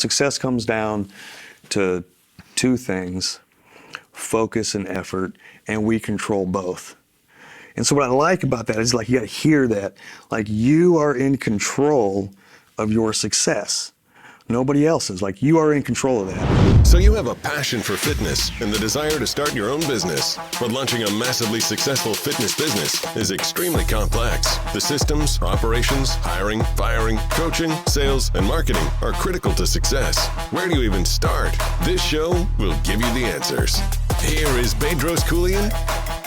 success comes down to two things: focus and effort, and we control both. And so what I like about that is, like, you got to hear that, like, you are in control of your success. Nobody else is. Like, you are in control of that. So you have a passion for fitness and the desire to start your own business. But launching a massively successful fitness business is extremely complex. The systems, operations, hiring, firing, coaching, sales, and marketing are critical to success. Where do you even start? This show will give you the answers. Here is Bedros Keuilian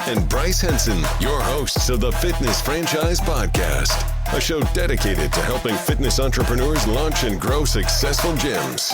and Bryce Henson, your hosts of the Fitness Franchise Podcast, a show dedicated to helping fitness entrepreneurs launch and grow successful gyms.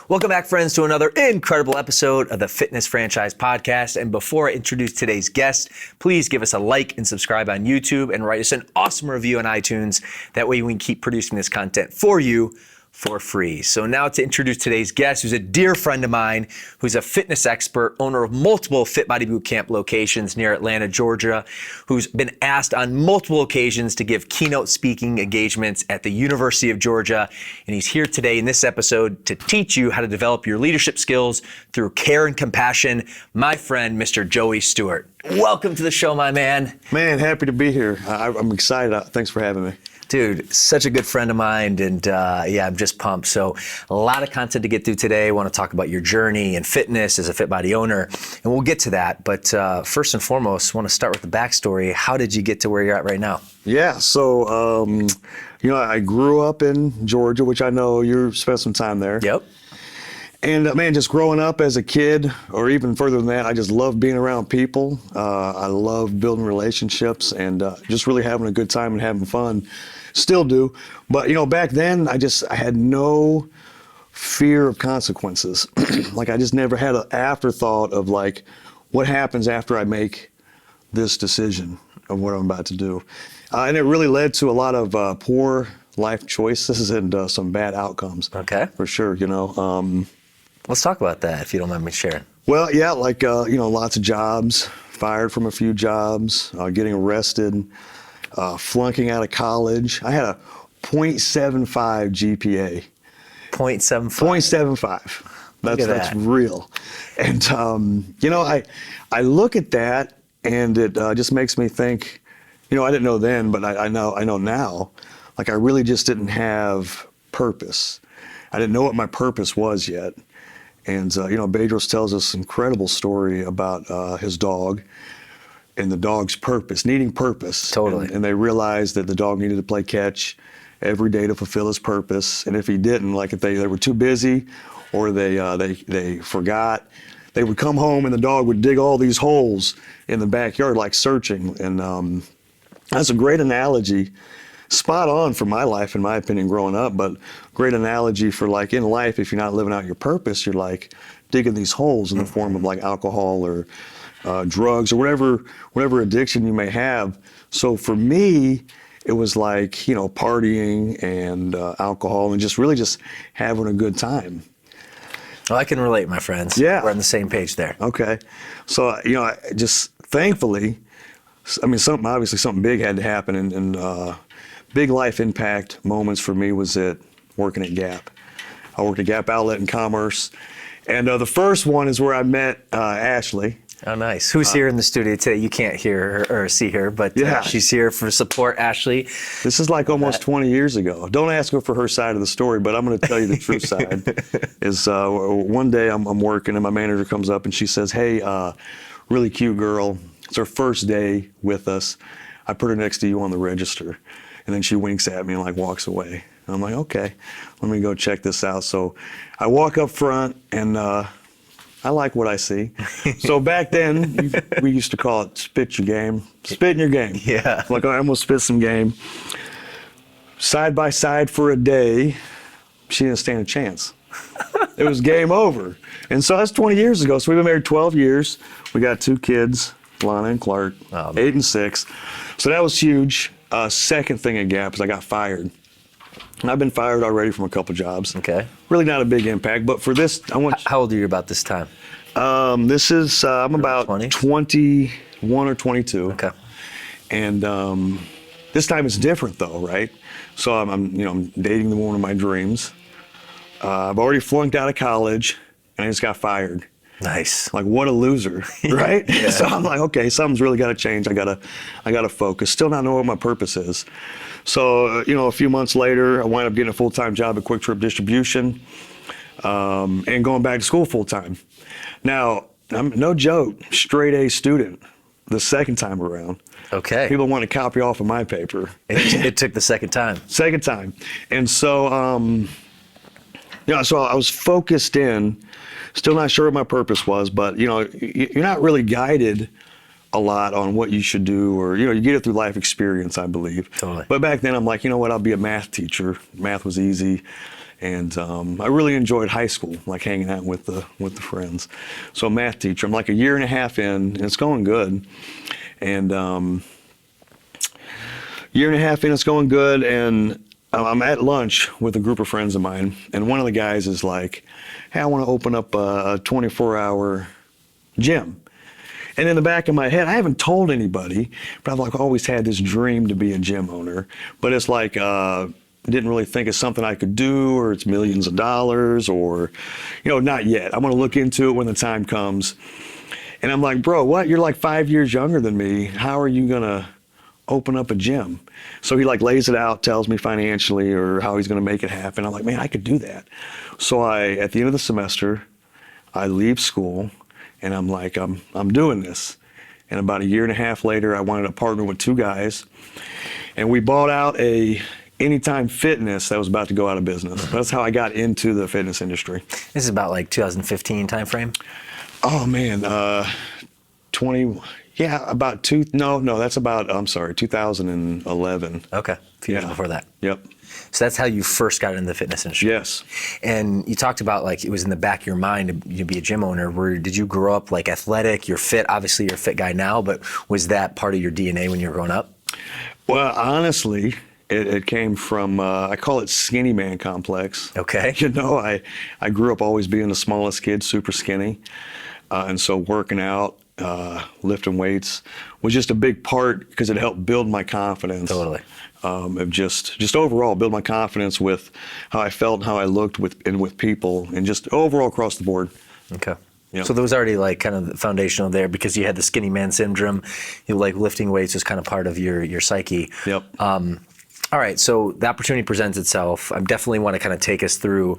Welcome back, friends, to another incredible episode of the Fitness Franchise Podcast. And before I introduce today's guest, please give us a like and subscribe on YouTube and write us an awesome review on iTunes. That way we can keep producing this content for you for free. So now to introduce today's guest, who's a dear friend of mine, who's a fitness expert, owner of multiple Fit Body Bootcamp locations near Atlanta, Georgia, who's been asked on multiple occasions to give keynote speaking engagements at the University of Georgia. And he's here today in this episode to teach you how to develop your leadership skills through care and compassion. My friend, Mr. Joey Stewart. Welcome to the show, my man. Man, happy to be here. I'm excited. Thanks for having me. Dude, such a good friend of mine, and yeah, I'm just pumped. So a lot of content to get through today. I want to talk about your journey in fitness as a Fit Body owner, and we'll get to that. But first and foremost, I want to start with the backstory. How did you get to where you're at right now? Yeah, so, I grew up in Georgia, which I know you spent some time there. Yep. And man, just growing up as a kid, or even further than that, I just love being around people. I love building relationships and just really having a good time and having fun. Still do. But, back then, I had no fear of consequences. Like, I just never had an afterthought of, like, what happens after I make this decision of what I'm about to do. And it really led to a lot of poor life choices and some bad outcomes. Okay. For sure, Let's talk about that, if you don't mind me sharing. Well, yeah, like, lots of jobs, fired from a few jobs, getting arrested, flunking out of college. I had a 0.75 GPA. 0.75? 0.75. That's real. And, I look at that and it just makes me think, I didn't know then, but I know now, like, I really just didn't have purpose. I didn't know what my purpose was yet. And, Bedros tells us an incredible story about his dog and the dog's purpose, needing purpose. Totally. And they realized that the dog needed to play catch every day to fulfill his purpose. And if he didn't, like if they were too busy or they forgot, they would come home and the dog would dig all these holes in the backyard, like searching. And that's a great analogy. Spot on for my life, in my opinion, growing up, but great analogy for, like, in life, if you're not living out your purpose, you're like digging these holes in the form of like alcohol or drugs or whatever addiction you may have. So for me, it was like, partying and alcohol and just really just having a good time. Well, I can relate, my friends. Yeah. We're on the same page there. Okay. So, I just thankfully, something big had to happen, and big life impact moments for me was working at Gap. I worked at Gap Outlet in Commerce. And the first one is where I met Ashley. Oh, nice. Who's here in the studio today? You can't hear her or see her, but she's here for support, Ashley. This is like almost 20 years ago. Don't ask her for her side of the story, but I'm going to tell you the true side. Is one day I'm working and my manager comes up and she says, "Hey, really cute girl. It's her first day with us. I put her next to you on the register." And then she winks at me and like walks away. And I'm like, okay, let me go check this out. So I walk up front and I like what I see. So back then, we used to call it spit your game. Spit in your game. Yeah. Like, I almost spit some game. Side by side for a day, she didn't stand a chance. It was game over. And so that's 20 years ago. So we've been married 12 years. We got 2 kids, Lana and Clark, 8 and 6. So that was huge. Second thing at Gap is I got fired. And I've been fired already from a couple jobs. Okay. Really not a big impact, but for this, I want. How old are you about this time? This is I'm about 20s? 21 or 22. Okay. And This time it's different though, right? So I'm dating the woman of my dreams. I've already flunked out of college, and I just got fired. Nice. Like, what a loser, right? Yeah. So I'm like, okay, something's really got to change. I gotta focus. Still not know what my purpose is. So a few months later, I wind up getting a full-time job at Quick Trip Distribution, and going back to school full-time. Now, I'm no joke, straight A student the second time around. Okay. People want to copy off of my paper. It took the second time. Second time. And so, so I was focused in, still not sure what my purpose was, but, you're not really guided a lot on what you should do, or, you get it through life experience, I believe. Totally. But back then I'm like, you know what, I'll be a math teacher. Math was easy. And I really enjoyed high school, like hanging out with the friends. So a math teacher. I'm like a year and a half in, and it's going good. And year and a half in, it's going good. And I'm at lunch with a group of friends of mine, and one of the guys is like, hey, I want to open up a 24-hour gym. And in the back of my head, I haven't told anybody, but I've like always had this dream to be a gym owner. But it's like, didn't really think it's something I could do, or it's millions of dollars, or, not yet. I'm going to look into it when the time comes. And I'm like, bro, what? You're like 5 years younger than me. How are you going to open up a gym? So he like lays it out, tells me financially or how he's going to make it happen. I'm like, man, I could do that. So at the end of the semester, I leave school, and I'm like, I'm doing this. And about a year and a half later, I wanted to partner with two guys, and we bought out a Anytime Fitness that was about to go out of business. That's how I got into the fitness industry. This is about like 2015 timeframe? Oh man, 2011. Okay, a few years before that. Yep. So that's how you first got into the fitness industry. Yes. And you talked about like it was in the back of your mind to be a gym owner. Did you grow up like athletic? You're fit. Obviously, you're a fit guy now, but was that part of your DNA when you were growing up? Well, honestly, it came from, I call it skinny man complex. Okay. I grew up always being the smallest kid, super skinny. And so working out, lifting weights was just a big part because it helped build my confidence. Totally. Of just overall build my confidence with how I felt and how I looked with people, and just overall across the board. Okay. Yep. So there was already like kind of foundational there because you had the skinny man syndrome. You like lifting weights was kind of part of your psyche. Yep. All right, so the opportunity presents itself. I definitely want to kind of take us through,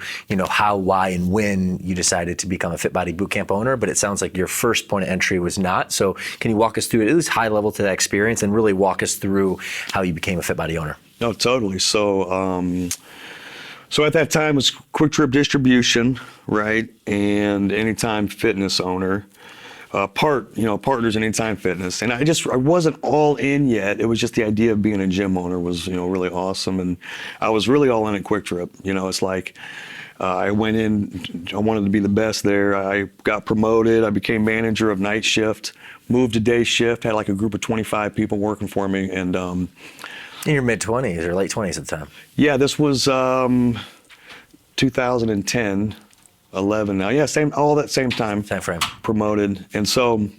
how, why, and when you decided to become a Fit Body Bootcamp owner, but it sounds like your first point of entry was not. So can you walk us through at least high level to that experience and really walk us through how you became a Fit Body owner? No, totally. So, so at that time it was Quick Trip Distribution, right, and Anytime Fitness owner. Partners in Anytime Fitness. And I wasn't all in yet. It was just the idea of being a gym owner was, really awesome. And I was really all in at Quick Trip. It's like I went in, I wanted to be the best there. I got promoted. I became manager of night shift, moved to day shift, had like a group of 25 people working for me. And in your mid-20s or late 20s at the time? Yeah, this was 2010. 11 now. Yeah, all that same time. Time frame. Promoted. And so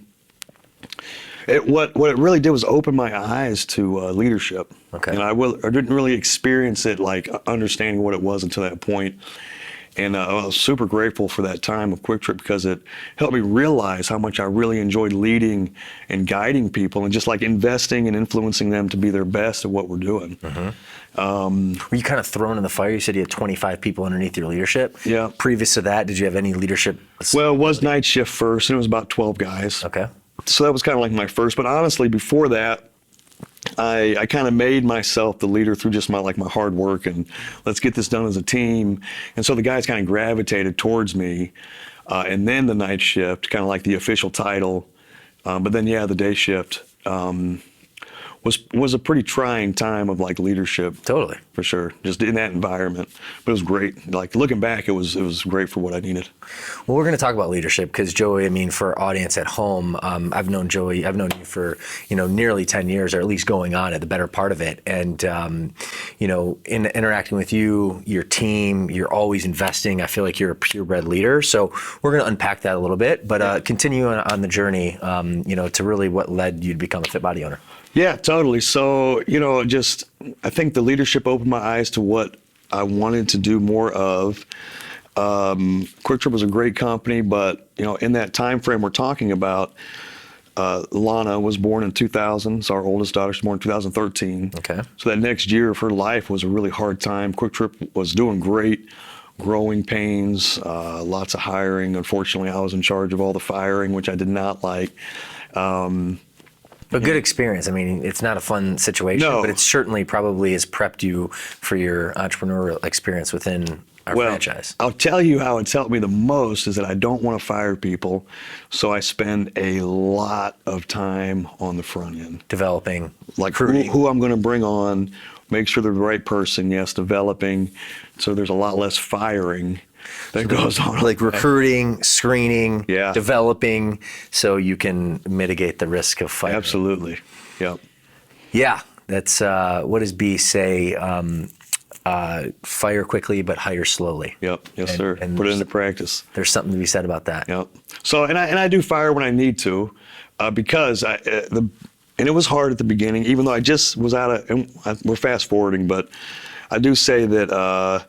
what it really did was open my eyes to leadership. Okay. And I didn't really experience it like understanding what it was until that point. And I was super grateful for that time of Quick Trip because it helped me realize how much I really enjoyed leading and guiding people and just like investing and influencing them to be their best at what we're doing. Mm-hmm. Were you kind of thrown in the fire? You said you had 25 people underneath your leadership. Yeah. Previous to that, did you have any leadership? Well, it was night shift first, and it was about 12 guys. Okay. So that was kind of like my first. But honestly, before that, I kind of made myself the leader through just my hard work and let's get this done as a team. And so the guys kind of gravitated towards me. And then the night shift, kind of like the official title. But then, the day shift was a pretty trying time of like leadership. Totally. For sure. Just in that environment. But it was great. Like looking back, it was great for what I needed. Well, we're going to talk about leadership because Joey, for our audience at home, I've known Joey, I've known you for, nearly 10 years or at least going on at the better part of it. And, in interacting with you, your team, you're always investing. I feel like you're a purebred leader. So we're going to unpack that a little bit, but continue on the journey, to really what led you to become a Fit Body owner. Yeah, totally. So, I think the leadership opened my eyes to what I wanted to do more of. Quick Trip was a great company, but, in that time frame we're talking about, Lana was born in 2000. So our oldest daughter was born in 2013. Okay. So that next year of her life was a really hard time. Quick Trip was doing great, growing pains, lots of hiring. Unfortunately, I was in charge of all the firing, which I did not like. But good experience. I mean, it's not a fun situation, No. but it certainly probably has prepped you for your entrepreneurial experience within our franchise. I'll tell you how it's helped me the most is that I don't want to fire people, so I spend a lot of time on the front end. Developing, Like recruiting. who I'm going to bring on, make sure they're the right person, yes, developing, so there's a lot less firing that goes on. Like recruiting, screening, Yeah. developing, so you can mitigate the risk of firing. Absolutely, yep. Yeah, that's what does B say? Fire quickly, but hire slowly. Yep, yes, sir. and Put it into practice. There's something to be said about that. Yep. So, and I do fire when I need to, because and it was hard at the beginning, even though I just was we're fast forwarding, but I do say that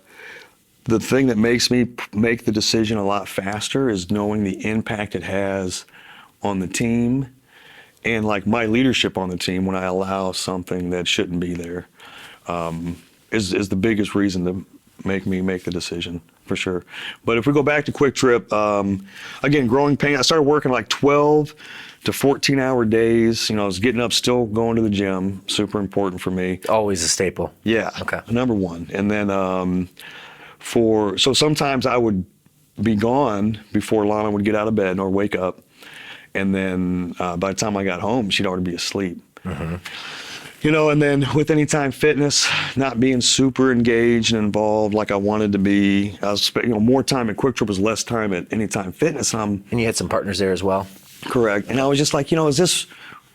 the thing that makes me make the decision a lot faster is knowing the impact it has on the team and like my leadership on the team when I allow something that shouldn't be there. Is the biggest reason to make me make the decision, for sure. But if we go back to Quick Trip, again, growing pain, I started working like 12 to 14-hour days. I was getting up, still going to the gym, super important for me. Always a staple. Yeah, Okay. number one. And then so sometimes I would be gone before Lana would get out of bed or wake up. And then by the time I got home, she'd already be asleep. Mm-hmm. And then with Anytime Fitness, not being super engaged and involved like I wanted to be, I was, more time at Quick Trip was less time at Anytime Fitness. And And you had some partners there as well. correct. And I was just like, is this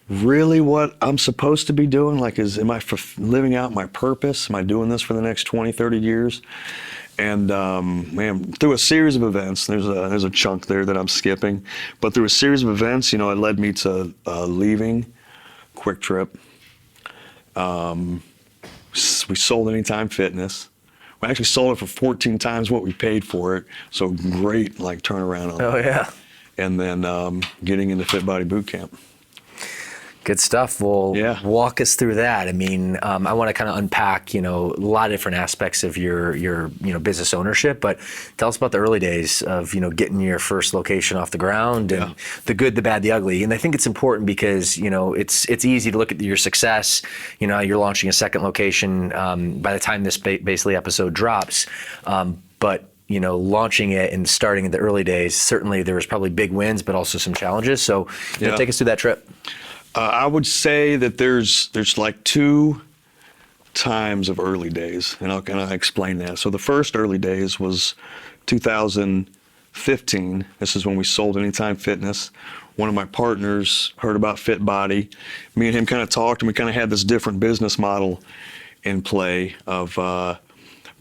really what I'm supposed to be doing? Like, am I living out my purpose? Am I doing this for the next 20, 30 years? And man, through a series of events, there's a chunk there that I'm skipping, but through a series of events, it led me to leaving Quick Trip. We sold Anytime Fitness. We actually sold it for 14 times what we paid for it. So great, like turnaround on Oh that. yeah. And then getting into Fit Body Boot Camp. Good stuff. Well, Yeah. walk us through that. I mean, I want to kind of unpack, a lot of different aspects of your business ownership, but tell us about the early days of, getting your first location off the ground and the good, the bad, the ugly. And I think it's important because, it's easy to look at your success. You're launching a second location by the time this basically episode drops. But launching it and starting in the early days, certainly there was probably big wins, but also some challenges. So take us through that trip. I would say that there's like two times of early days, and I'll kind of explain that. So the first early days was 2015. This is when we sold Anytime Fitness. One of my partners heard about Fit Body. Me and him kind of talked, and we kind of had this different business model in play of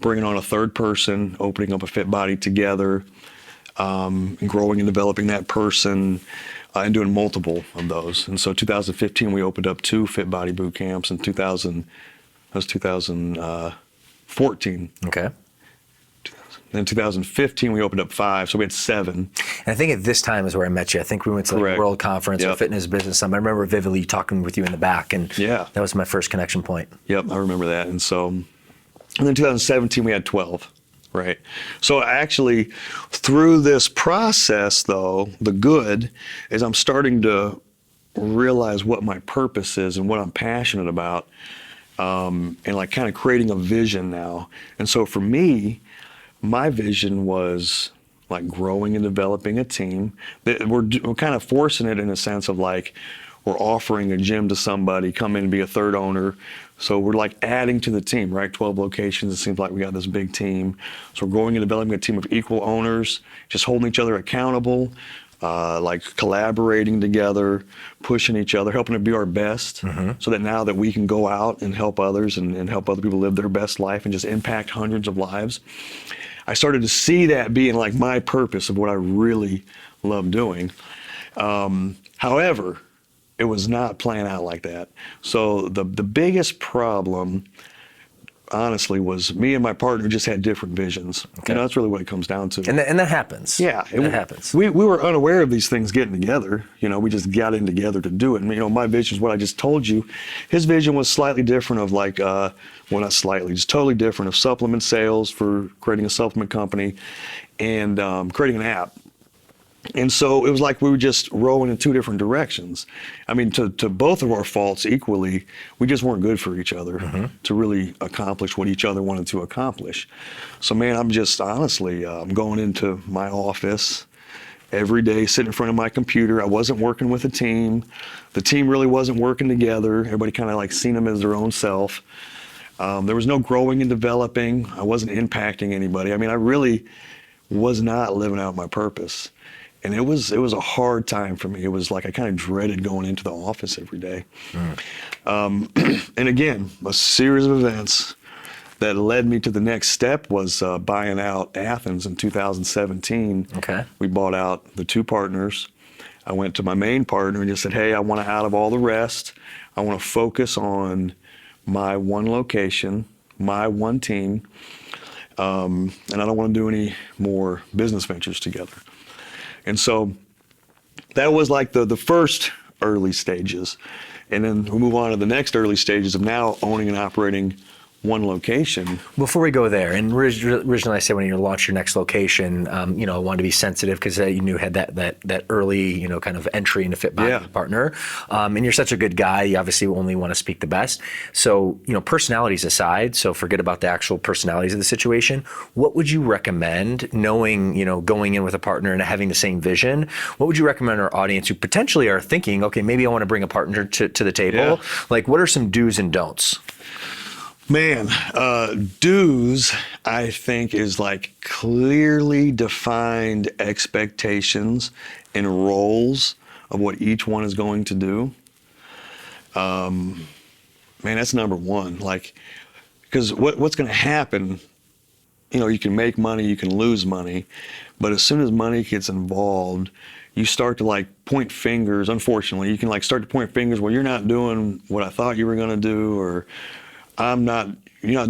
bringing on a third person, opening up a Fit Body together, and growing and developing that person. And doing multiple of those. And so 2015, we opened up 2 Fit Body boot camps. In 2014. Okay. Then 2015, we opened up 5. So we had 7. And I think at this time is where I met you. I think we went to like a Correct. World Conference or Yep. Fitness Business Summit. I remember vividly talking with you in the back, and Yeah. that was my first connection point. Yep, I remember that. And then 2017, we had 12. Right. So actually, through this process, though, the good is I'm starting to realize what my purpose is and what I'm passionate about, and like kind of creating a vision now. And so for me, my vision was like growing and developing a team. That we're kind of forcing it in a sense of like we're offering a gym to somebody, come in and be a third owner. So we're like adding to the team, right? 12 locations. It seems like we got this big team. So we're growing and developing a team of equal owners, just holding each other accountable, like collaborating together, pushing each other, helping to be our best, so that now that we can go out and help others and help other people live their best life and just impact hundreds of lives. I started to see that being like my purpose of what I really love doing. However, it was not playing out like that. So the biggest problem, honestly, was me and my partner just had different visions. Okay. That's really what it comes down to. And that happens. Yeah, that happens. We were unaware of these things getting together. We just got in together to do it. And my vision is what I just told you. His vision was slightly different of like, well, not slightly, just totally different of supplement sales for creating a supplement company and creating an app. And so it was like we were just rowing in two different directions. I mean, to both of our faults equally, we just weren't good for each other to really accomplish what each other wanted to accomplish. So, man, I'm just honestly, I'm going into my office every day, sitting in front of my computer. I wasn't working with a team. The team really wasn't working together. Everybody kind of like seen them as their own self. There was no growing and developing. I wasn't impacting anybody. I mean, I really was not living out my purpose. And it was a hard time for me. It was like I kind of dreaded going into the office every day. And again, a series of events that led me to the next step was buying out Athens in 2017. Okay. We bought out the two partners. I went to my main partner and just said, hey, I want out of all the rest. I want to focus on my one location, my one team, and I don't want to do any more business ventures together. And so that was like the first early stages. And then we move on to the next early stages of now owning and operating one location. Before we go there, and originally I said when you launch your next location, I wanted to be sensitive because you knew had that early, kind of entry into fit body partner. And you're such a good guy, you obviously only want to speak the best. So, personalities aside, so forget about the actual personalities of the situation. What would you recommend, knowing, going in with a partner and having the same vision, what would you recommend our audience who potentially are thinking, okay, maybe I want to bring a partner to the table? Yeah. Like, what are some do's and don'ts? Man, do's, I think, is like clearly defined expectations and roles of what each one is going to do. Man, that's number one. Like, because what's going to happen, you can make money, you can lose money, but as soon as money gets involved, you start to like point fingers. Unfortunately, you can like start to point fingers, well, you're not doing what I thought you were going to do, or you're not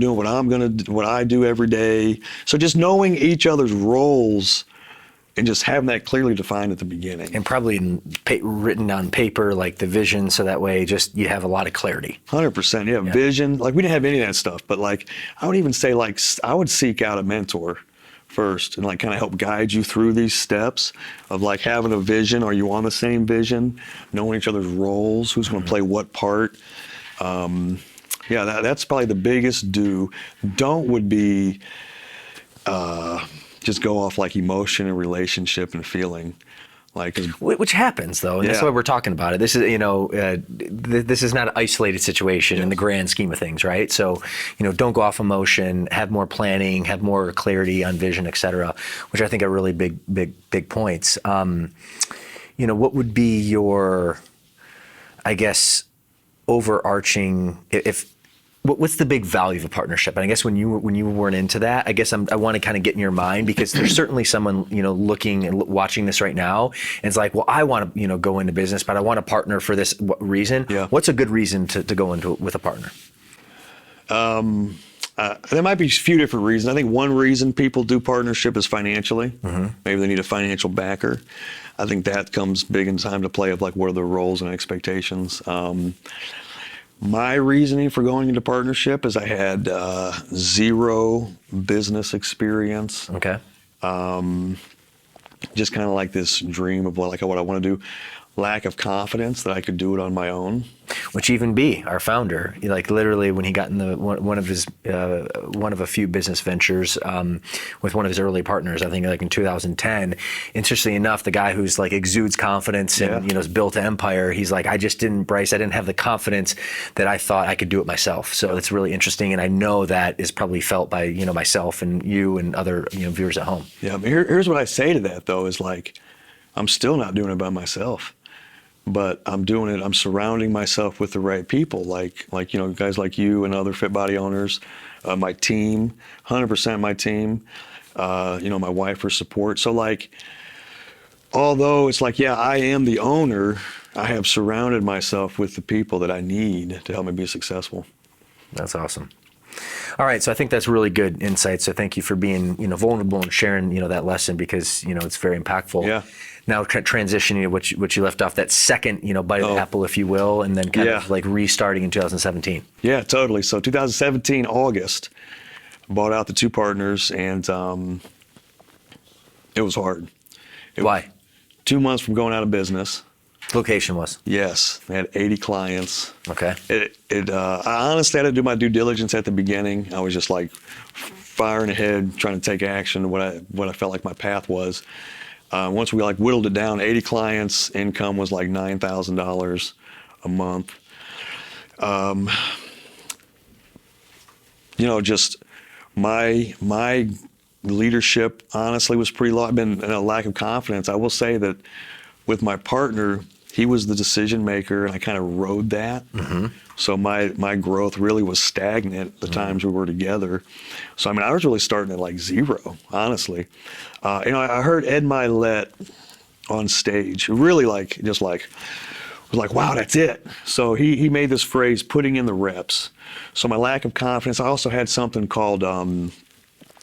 doing what I do every day. So just knowing each other's roles and just having that clearly defined at the beginning. And probably written on paper, like the vision, so that way just you have a lot of clarity. 100%, yeah. Vision. Like we didn't have any of that stuff, but like I would even say like I would seek out a mentor first and like kind of help guide you through these steps of like having a vision. Are you on the same vision? Knowing each other's roles, who's going to play what part. Yeah, that's probably the biggest do. Don't would be just go off like emotion and relationship and feeling. Like, which happens though, and that's why we're talking about it. This is, this is not an isolated situation in the grand scheme of things, right? So, don't go off emotion. Have more planning. Have more clarity on vision, et cetera. Which I think are really big points. What would be your, I guess, overarching what's the big value of a partnership? And I guess when you weren't into that, I guess I want to kind of get in your mind, because there's certainly someone looking and watching this right now, and it's like, well, I want to go into business, but I want a partner for this reason. Yeah. What's a good reason to go into it with a partner? There might be a few different reasons. I think one reason people do partnership is financially. Maybe they need a financial backer. I think that comes big in time to play of like what are the roles and expectations. My reasoning for going into partnership is I had zero business experience. Okay. Just kind of like this dream of what I want to do. Lack of confidence that I could do it on my own. Which even B, our founder, like literally when he got in one of a few business ventures with one of his early partners, I think like in 2010. Interestingly enough, the guy who's like exudes confidence and has built an empire, he's like, Bryce, I didn't have the confidence that I thought I could do it myself. So it's really interesting, and I know that is probably felt by myself and you and other viewers at home. Yeah, but here's what I say to that though is like, I'm still not doing it by myself. But I'm doing it. I'm surrounding myself with the right people, like guys like you and other fit body owners, my team, 100% my team, my wife for support. So like, although it's like, yeah, I am the owner, I have surrounded myself with the people that I need to help me be successful. That's awesome. All right, so I think that's really good insight. So thank you for being, vulnerable and sharing, that lesson, because it's very impactful. Yeah. Now transitioning to what you left off, that second, bite of the apple, if you will, and then kind of like restarting in 2017. Yeah, totally. So 2017 August, bought out the two partners, and it was hard. Why? 2 months from going out of business. Location was? Yes, they had 80 clients. Okay. I honestly had to do my due diligence at the beginning. I was just like firing ahead, trying to take action, what I felt like my path was. Once we whittled it down, 80 clients, income was like $9,000 a month. Just my leadership honestly was pretty low. I've been in a lack of confidence. I will say that with my partner, he was the decision maker, and I kind of rode that. Mm-hmm. So my growth really was stagnant the times we were together. So I was really starting at zero, honestly. I heard Ed Milet on stage, really was like, wow, that's it. So he made this phrase, putting in the reps. So my lack of confidence, I also had something called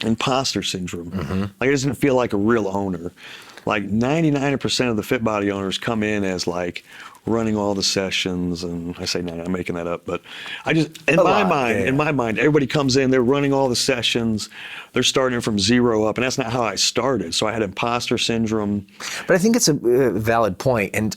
Imposter Syndrome. Mm-hmm. I just didn't feel like a real owner. 99% of the fit body owners come in as running all the sessions, and I say, no, I'm making that up, but I just, in my mind, everybody comes in, they're running all the sessions, they're starting from zero up, and that's not how I started. So I had imposter syndrome. But I think it's a valid point, and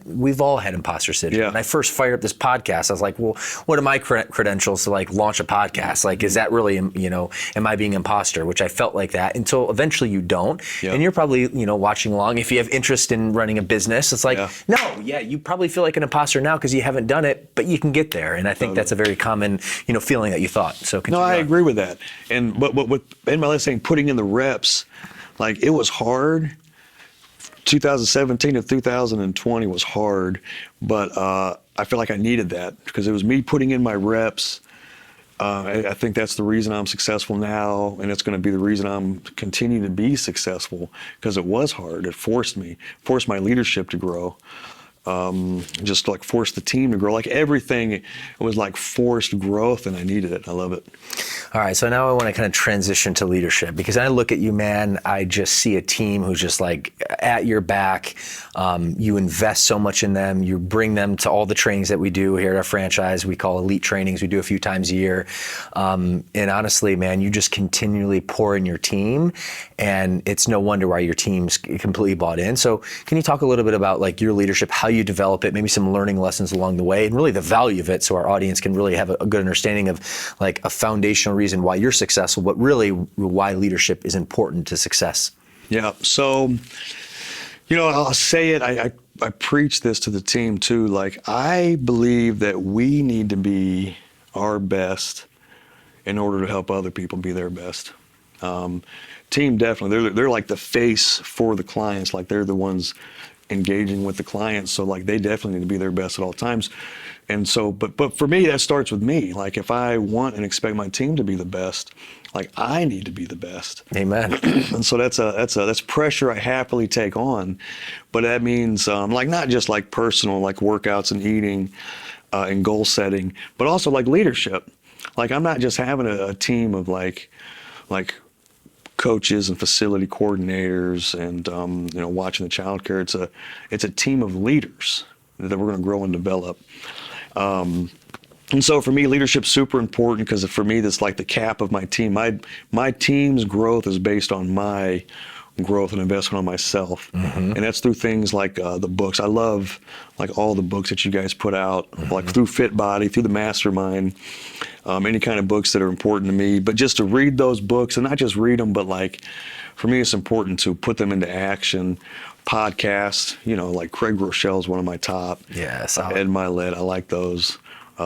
we've all had imposter syndrome. Yeah. When I first fired up this podcast, I was like, well, what are my credentials to launch a podcast? Is that really, am I being imposter? Which I felt like that until eventually you don't. Yeah. And you're probably, watching along. If you have interest in running a business, it's you probably feel like an imposter now because you haven't done it, but you can get there. And I think that's a very common, feeling that you thought. So continue. No, I agree with that. And but with Ben Milet saying putting in the reps, it was hard. 2017 to 2020 was hard, but I feel like I needed that because it was me putting in my reps. I think that's the reason I'm successful now, and it's going to be the reason I'm continuing to be successful, because it was hard. It forced my leadership to grow. Just forced the team to grow. Everything, it was forced growth, and I needed it. I love it. All right, so now I want to kind of transition to leadership, because I look at you, man, I just see a team who's just at your back. You invest so much in them. You bring them to all the trainings that we do here at our franchise. We call elite trainings. We do a few times a year. And honestly, man, you just continually pour in your team, and it's no wonder why your team's completely bought in. So can you talk a little bit about your leadership, how you develop it, maybe some learning lessons along the way, and really the value of it, so our audience can really have a good understanding of a foundational reason why you're successful, but really why leadership is important to success. Yeah. So, I'll say it. I preach this to the team too. I believe that we need to be our best in order to help other people be their best. Team definitely. They're like the face for the clients. They're the ones engaging with the clients. So they definitely need to be their best at all times. And so, but for me, that starts with me. If I want and expect my team to be the best, I need to be the best. Amen. And so that's pressure I happily take on. But that means not just personal, workouts and eating and goal setting, but also leadership. I'm not just having a team of coaches and facility coordinators and watching the child care. It's a team of leaders that we're going to grow and develop. And so for me, leadership's super important, because for me, that's the cap of my team. My team's growth is based on my growth and investment on myself. Mm-hmm. And that's through things like the books. I love all the books that you guys put out, mm-hmm. Through Fit Body, through the Mastermind, any kind of books that are important to me. But just to read those books, and not just read them, but for me, it's important to put them into action. Podcasts, Craig Rochelle's one of my top. Yes. Ed Milet, I like those.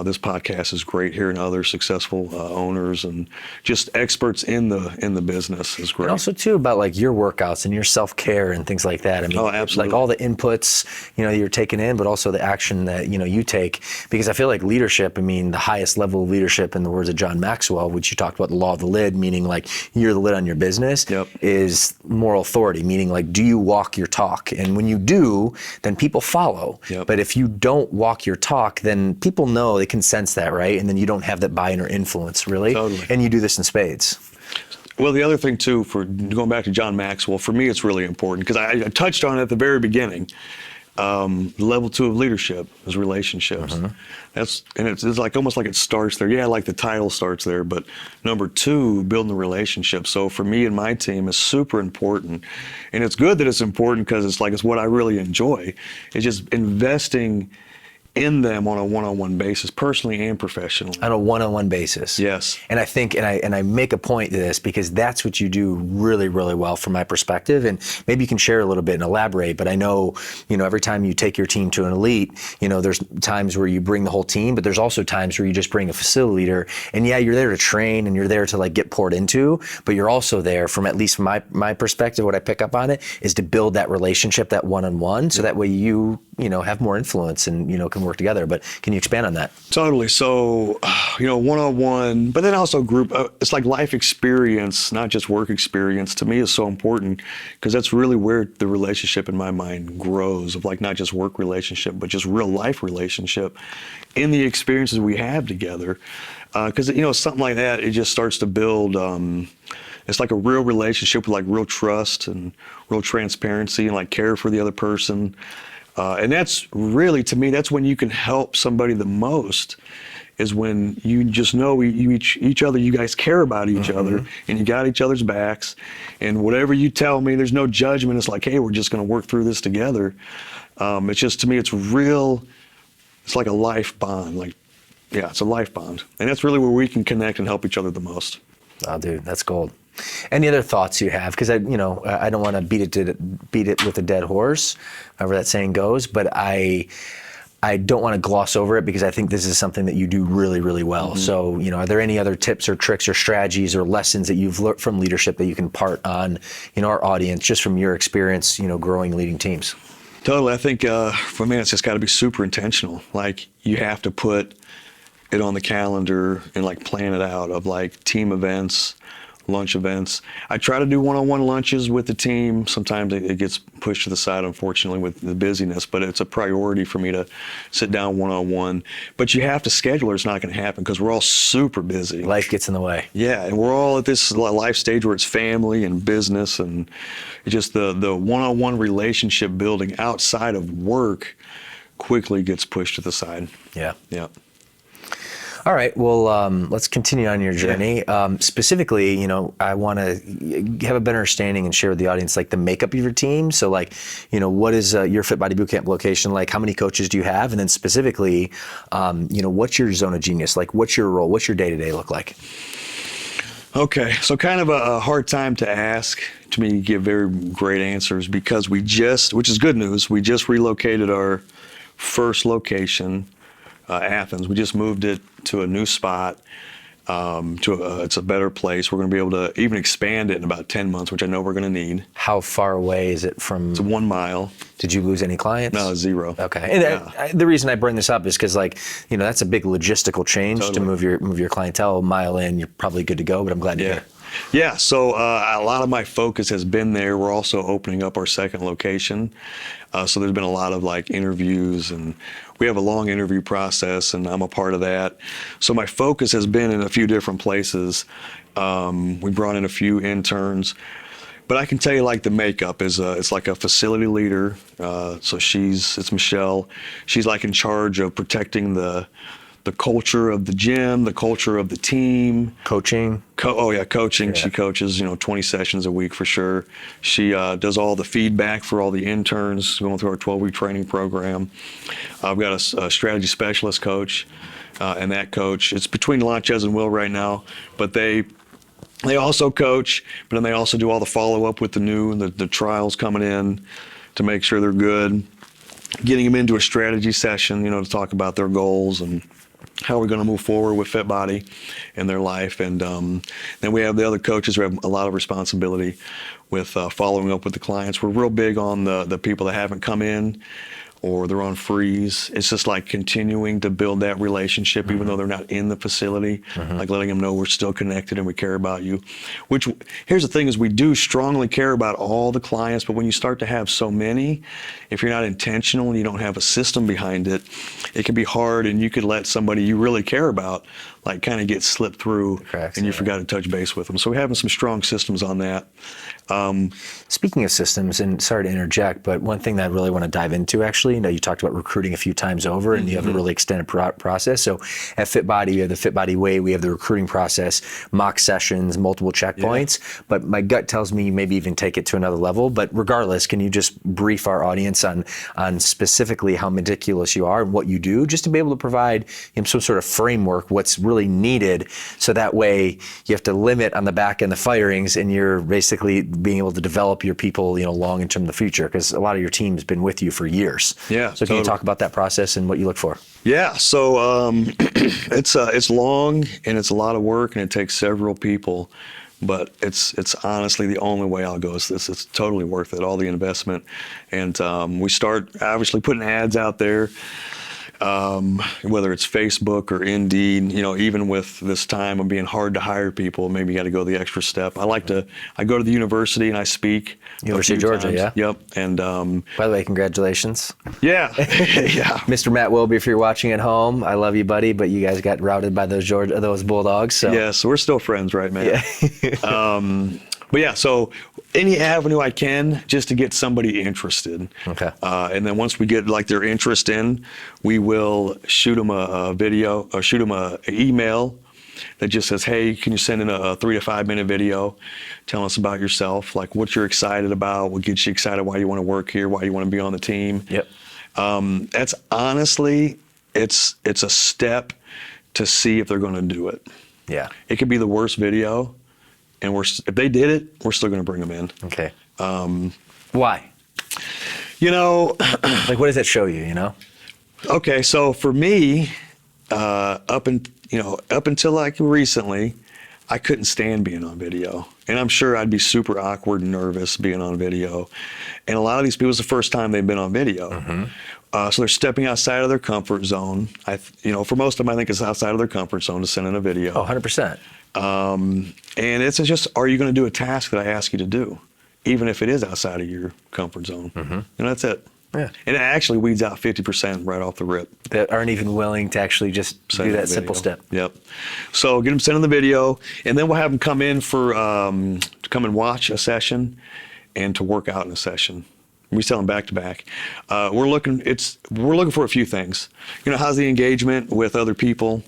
This podcast is great. Hearing other successful owners and just experts in the business is great. And also too about like your workouts and your self-care and things like that. I mean, absolutely. Like all the inputs, you're taking in, but also the action that, you take, because I feel like leadership, I mean, the highest level of leadership in the words of John Maxwell, which you talked about, the law of the lid, meaning like you're the lid on your business, is moral authority, meaning like, do you walk your talk? And when you do, then people follow. But if you don't walk your talk, then people know, they can sense that, right? And then you don't have that buy-in or influence, really. Totally. And you do this in spades. Well, the other thing too, for going back to John Maxwell, for me it's really important because I touched on it at the very beginning. Level 2 of leadership is relationships. It's like almost like it starts there. Yeah, like the title starts there, but number 2, building the relationship. So for me and my team is super important, and it's good that it's important because it's what I really enjoy. It's just investing in them on a one-on-one basis, personally and professionally. On a one-on-one basis. Yes. And I think, and I make a point to this because that's what you do really, really well from my perspective. And maybe you can share a little bit and elaborate, but I know, every time you take your team to an elite, there's times where you bring the whole team, but there's also times where you just bring a facility leader. And yeah, you're there to train and you're there to like get poured into, but you're also there from, at least from my perspective, what I pick up on it is to build that relationship, that one-on-one, so that way you have more influence and, can work together. But can you expand on that? Totally. So, one-on-one, but then also group, it's like life experience, not just work experience, to me is so important because that's really where the relationship in my mind grows, of like not just work relationship, but just real life relationship in the experiences we have together. Because, something like that, it just starts to build, it's like a real relationship with like real trust and real transparency and like care for the other person. And that's really, to me, that's when you can help somebody the most, is when you just know each other, you guys care about each other and you got each other's backs. And whatever you tell me, there's no judgment. It's like, hey, we're just going to work through this together. It's just, to me, it's real. It's like a life bond. It's a life bond. And that's really where we can connect and help each other the most. Oh, dude, that's gold. Any other thoughts you have? Because I don't want to beat it with a dead horse, however that saying goes. But I don't want to gloss over it because I think this is something that you do really, really well. So, are there any other tips or tricks or strategies or lessons that you've learned from leadership that you can part on, our audience, just from your experience, growing, leading teams? Totally. I think for me, it's just got to be super intentional. Like, you have to put it on the calendar and like plan it out of like team events, lunch events. I try to do one-on-one lunches with the team. Sometimes it gets pushed to the side, unfortunately, with the busyness, but it's a priority for me to sit down one-on-one. But you have to schedule or it's not going to happen because we're all super busy. Life gets in the way. Yeah, and we're all at this life stage where it's family and business, and it's just the one-on-one relationship building outside of work quickly gets pushed to the side. Yeah. Yeah. All right, well, let's continue on your journey. Specifically, I want to have a better understanding and share with the audience, like the makeup of your team. So like, what is your Fit Body Bootcamp location like? How many coaches do you have? And then specifically, what's your zone of genius? Like, what's your role? What's your day-to-day look like? Okay, so kind of a hard time to ask, to me, give very great answers because which is good news, we just relocated our first location, Athens. We just moved it to a new spot. It's a better place. We're going to be able to even expand it in about 10 months, which I know we're going to need. How far away is it from? It's 1 mile. Did you lose any clients? No, 0. Okay. And the reason I bring this up is because, that's a big logistical change to move your clientele. A mile in, you're probably good to go, but I'm glad to hear. Yeah, so a lot of my focus has been there. We're also opening up our second location. So there's been a lot of interviews, and we have a long interview process, and I'm a part of that. So my focus has been in a few different places. We brought in a few interns, but I can tell you the makeup is it's like a facility leader. So it's Michelle. She's in charge of protecting the culture of the gym, the culture of the team. Coaching? Coaching. Yeah. She coaches, 20 sessions a week for sure. She does all the feedback for all the interns going through our 12-week training program. I've got a strategy specialist coach, and that coach, it's between Lanchez and Will right now, but they also coach, but then they also do all the follow-up with the trials coming in to make sure they're good, getting them into a strategy session, to talk about their goals and how we're going to move forward with Fit Body in their life. And then we have the other coaches who have a lot of responsibility with following up with the clients. We're real big on the people that haven't come in or they're on freeze. It's just like continuing to build that relationship, even though they're not in the facility, like letting them know we're still connected and we care about you. Which, here's the thing, is we do strongly care about all the clients, but when you start to have so many, if you're not intentional and you don't have a system behind it, it can be hard, and you could let somebody you really care about like kind of get slipped through and you forgot to touch base with them. So we're having some strong systems on that. Speaking of systems, and sorry to interject, but one thing that I really want to dive into, actually, you talked about recruiting a few times over, and you have a really extended process. So at Fit Body, we have the Fit Body way, we have the recruiting process, mock sessions, multiple checkpoints, but my gut tells me maybe even take it to another level. But regardless, can you just brief our audience on specifically how meticulous you are and what you do, just to be able to provide some sort of framework, what's really needed, so that way you have to limit on the back end the firings, and you're basically being able to develop your people, long into the future, because a lot of your team has been with you for years. Yeah. So can you talk about that process and what you look for? Yeah. So it's long and it's a lot of work and it takes several people, but it's honestly the only way I'll go is this. It's totally worth it, all the investment. And we start obviously putting ads out there. Whether it's Facebook or Indeed, even with this time of being hard to hire people, maybe you got to go the extra step. I go to the university and I speak. University of Georgia, times. yeah. Yep. And by the way, congratulations. Yeah. Yeah. Mr. Matt Wilby, if you're watching at home, I love you, buddy, but you guys got routed by those Bulldogs. So. Yeah, so we're still friends, right, man? Yeah. But yeah, so any avenue I can just to get somebody interested. Okay. And then once we get their interest in, we will shoot them a video or shoot them an email that just says, hey, can you send in a 3 to 5 minute video telling us about yourself, like what you're excited about, what gets you excited, why you want to work here, why you want to be on the team. Yep. That's honestly, it's a step to see if they're going to do it. Yeah. It could be the worst video. And if they did it, we're still going to bring them in. Okay. Why? Like, what does that show you? Okay, so for me, up until like recently, I couldn't stand being on video, and I'm sure I'd be super awkward and nervous being on video. And a lot of these people, it's the first time they've been on video. So they're stepping outside of their comfort zone. For most of them, I think it's outside of their comfort zone to send in a video. Oh, 100%. And it's just, are you going to do a task that I ask you to do, even if it is outside of your comfort zone? And that's it. Yeah. And it actually weeds out 50% right off the rip. That aren't even willing to actually just do that simple step. Yep. So get them sent in the video, and then we'll have them come in for to come and watch a session and to work out in a session. We sell them back to back. We're looking for a few things. How's the engagement with other people?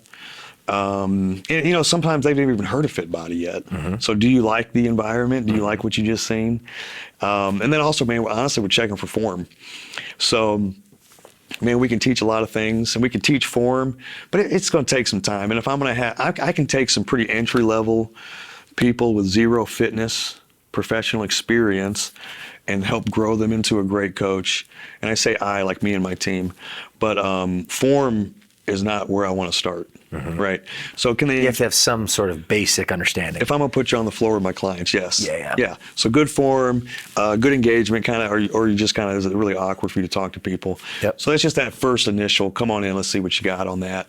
And sometimes they've never even heard of Fit Body yet. So do you like the environment? Do you like what you just seen? And then also, man, honestly, we're checking for form. So, man, we can teach a lot of things, and we can teach form, but it's going to take some time. And if I'm going to I can take some pretty entry level people with zero fitness, professional experience, and help grow them into a great coach. And I say I, like me and my team, but form is not where I want to start. Right. So you have to have some sort of basic understanding. If I'm gonna put you on the floor with my clients, yes. Yeah. So good form, good engagement, kind of, or you just kind of, is it really awkward for you to talk to people? Yep. So that's just that first initial, come on in, let's see what you got on that.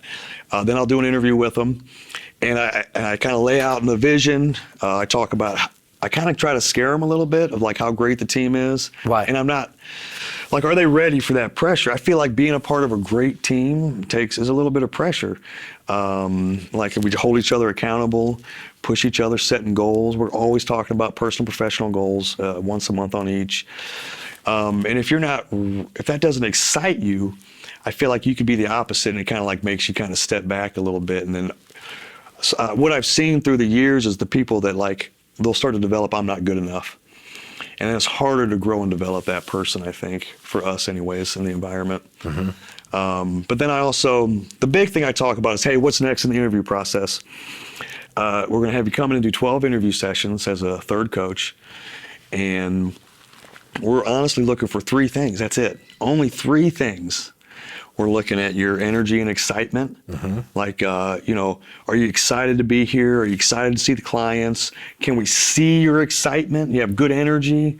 Then I'll do an interview with them, and I kind of lay out in the vision. I talk about, I kind of try to scare them a little bit of like how great the team is. Why? And I'm not. Like, are they ready for that pressure? I feel like being a part of a great team is a little bit of pressure. Like, we hold each other accountable, push each other, setting goals. We're always talking about personal, professional goals once a month on each. And if that doesn't excite you, I feel like you could be the opposite, and it kind of like makes you kind of step back a little bit. And then what I've seen through the years is the people that they'll start to develop, I'm not good enough. And then it's harder to grow and develop that person, I think, for us anyways, in the environment. But then the big thing I talk about is, hey, what's next in the interview process? We're going to have you come in and do 12 interview sessions as a third coach. And we're honestly looking for 3 things. That's it. Only 3 things. We're looking at your energy and excitement. Like, are you excited to be here? Are you excited to see the clients? Can we see your excitement? You have good energy.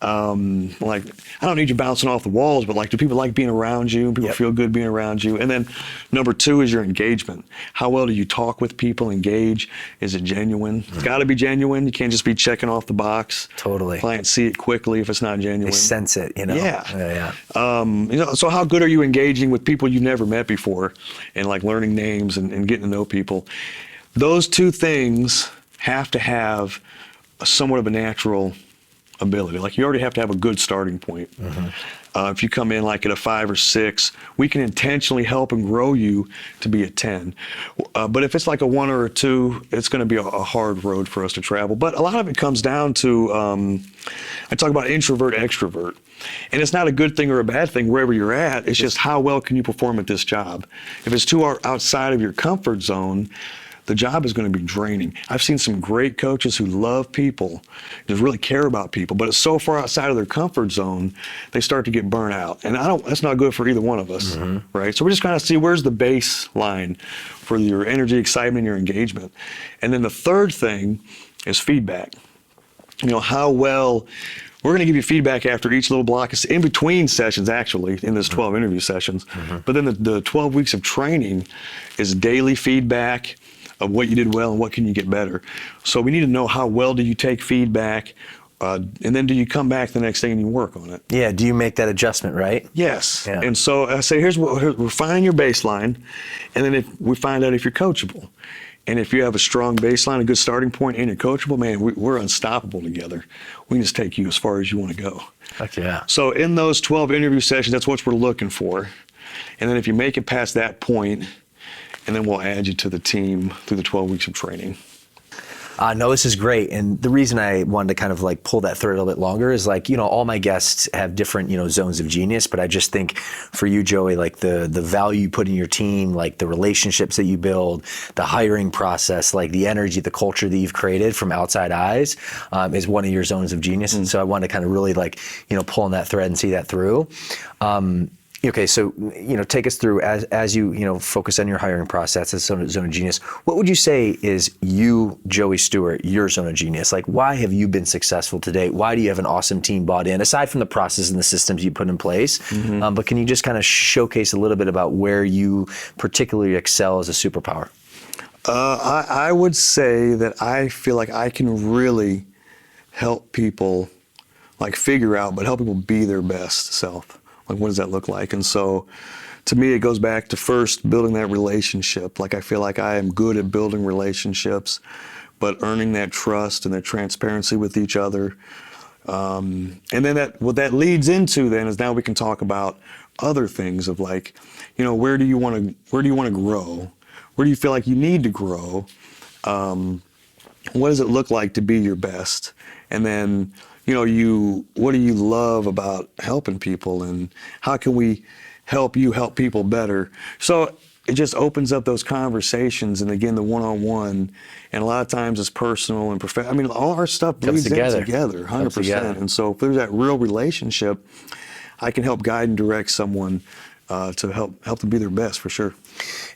Like, I don't need you bouncing off the walls, but like, do people like being around you? People feel good being around you. And then number 2 is your engagement. How well do you talk with people, engage? Is it genuine? It's got to be genuine. You can't just be checking off the box. Totally. Clients see it quickly if it's not genuine. They sense it, Yeah. So how good are you engaging with people you've never met before and like learning names and getting to know people? Those 2 things have to have somewhat of a natural ability. Like, you already have to have a good starting point. If you come in like at a 5 or 6, we can intentionally help and grow you to be a 10. But if it's like a 1 or a 2, it's going to be a hard road for us to travel. But a lot of it comes down to, I talk about introvert, extrovert. And it's not a good thing or a bad thing wherever you're at. It's just how well can you perform at this job? If it's too outside of your comfort zone, the job is going to be draining. I've seen some great coaches who love people, just really care about people, but it's so far outside of their comfort zone, they start to get burnt out. And that's not good for either one of us, right? So we're just kind of see where's the baseline for your energy, excitement, and your engagement. And then the third thing is feedback. How well. We're going to give you feedback after each little block, in between sessions, actually, in this 12 interview sessions. But then the 12 weeks of training is daily feedback of what you did well and what can you get better. So we need to know how well do you take feedback, and then do you come back the next day and you work on it? Yeah, do you make that adjustment, right? Yes. Yeah. And so I say, we're finding your baseline, and then if we find out if you're coachable. And if you have a strong baseline, a good starting point, and you're coachable, man, we're unstoppable together. We can just take you as far as you want to go. Heck yeah. So in those 12 interview sessions, that's what we're looking for. And then if you make it past that point, and then we'll add you to the team through the 12 weeks of training. No, this is great. And the reason I wanted to kind of like pull that thread a little bit longer is like, all my guests have different, zones of genius, but I just think for you, Joey, like the value you put in your team, like the relationships that you build, the hiring process, like the energy, the culture that you've created from outside eyes is one of your zones of genius. And so I wanted to kind of really like, pull on that thread and see that through. Okay, so take us through as you focus on your hiring process as zone of genius. What would you say is you, Joey Stewart, your zone of genius? Like, why have you been successful to date? Why do you have an awesome team bought in, aside from the process and the systems you put in place? But can you just kind of showcase a little bit about where you particularly excel as a superpower? I would say that I feel like I can really help people, like figure out, but help people be their best self. Like, what does that look like? And so to me, it goes back to first building that relationship. Like, I feel like I am good at building relationships, but earning that trust and that transparency with each other. And then what that leads into then is now we can talk about other things of like, where do you want to grow? Where do you feel like you need to grow? What does it look like to be your best? And then, what do you love about helping people, and how can we help you help people better? So it just opens up those conversations, and again, the one-on-one, and a lot of times it's personal and professional. I mean, all our stuff bleeds in together, 100%. And so if there's that real relationship, I can help guide and direct someone to help them be their best, for sure.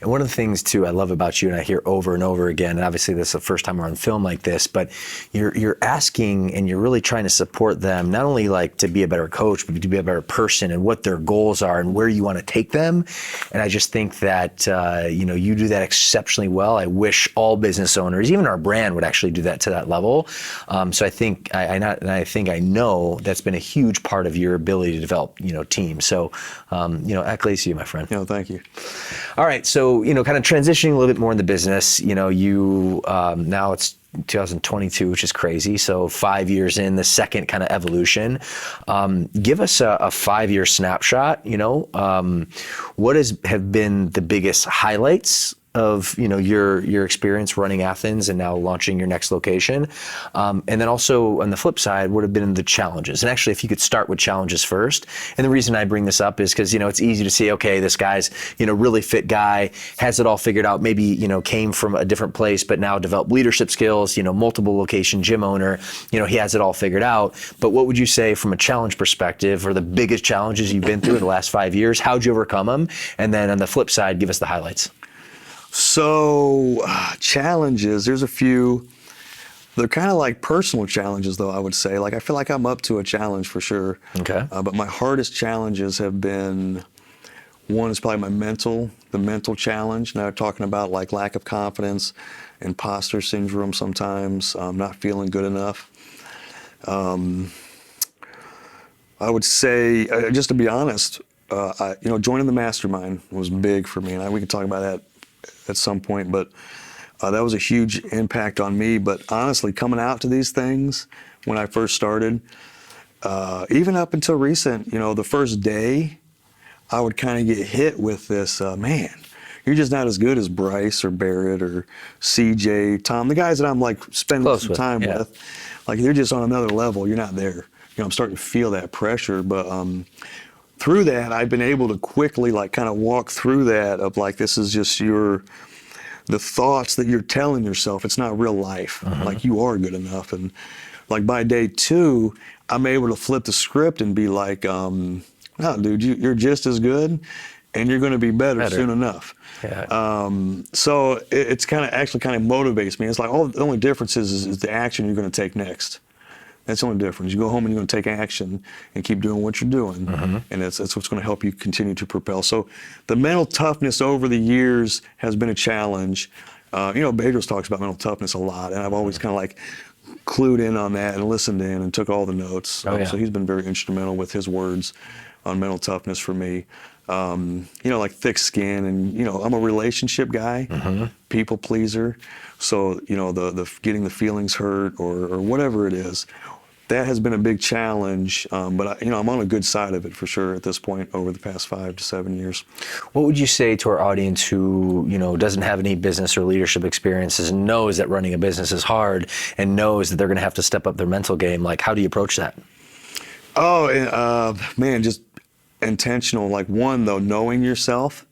And one of the things too I love about you, and I hear over and over again, and obviously this is the first time we're on film like this, but you're asking and you're really trying to support them, not only like to be a better coach, but to be a better person and what their goals are and where you want to take them. And I just think that you do that exceptionally well. I wish all business owners, even our brand, would actually do that to that level. So I think I know that's been a huge part of your ability to develop teams. So accolades to you, my friend. Thank you. All right, so kind of transitioning a little bit more in the business. You now it's 2022, which is crazy. So 5 years in, the second kind of evolution. Give us a 5-year snapshot. What have been the biggest highlights of your experience running Athens and now launching your next location, and then also on the flip side would have been the challenges. And actually, if you could start with challenges first. And the reason I bring this up is because it's easy to see, okay, this guy's really fit guy, has it all figured out. Maybe came from a different place, but now developed leadership skills. Multiple location gym owner. He has it all figured out. But what would you say from a challenge perspective, or the biggest challenges you've been through in the last 5 years? How'd you overcome them? And then on the flip side, give us the highlights. So challenges, there's a few. They're kind of like personal challenges, though, I would say. Like, I feel like I'm up to a challenge for sure. Okay. But my hardest challenges have been, one is probably the mental challenge. Now, talking about like lack of confidence, imposter syndrome sometimes, not feeling good enough. I would say, just to be honest, joining the mastermind was big for me, and we can talk about that at some point, but that was a huge impact on me. But honestly, coming out to these things when I first started, even up until recent, the first day, I would kind of get hit with this, man, you're just not as good as Bryce or Barrett or CJ, Tom, the guys that I'm like spending some time with. Like, they're just on another level. You're not there. I'm starting to feel that pressure. But through that, I've been able to quickly like kind of walk through that of like, this is just the thoughts that you're telling yourself. It's not real life. Like, you are good enough. And like by day 2, I'm able to flip the script and be like, no, dude, you're just as good, and you're going to be better soon enough. Yeah. So it's kind of motivates me. It's like, the only difference is the action you're going to take next. That's the only difference. You go home and you're going to take action and keep doing what you're doing, and that's what's going to help you continue to propel. So the mental toughness over the years has been a challenge. Bedros talks about mental toughness a lot, and I've always kind of like clued in on that and listened in and took all the notes. So he's been very instrumental with his words on mental toughness for me. Like thick skin, and I'm a relationship guy, people pleaser. So the getting the feelings hurt or whatever it is, that has been a big challenge. But I'm on a good side of it for sure at this point over the past 5 to 7 years. What would you say to our audience who doesn't have any business or leadership experiences and knows that running a business is hard and knows that they're going to have to step up their mental game? Like, how do you approach that? Man, just intentional. Like, one, though, knowing yourself,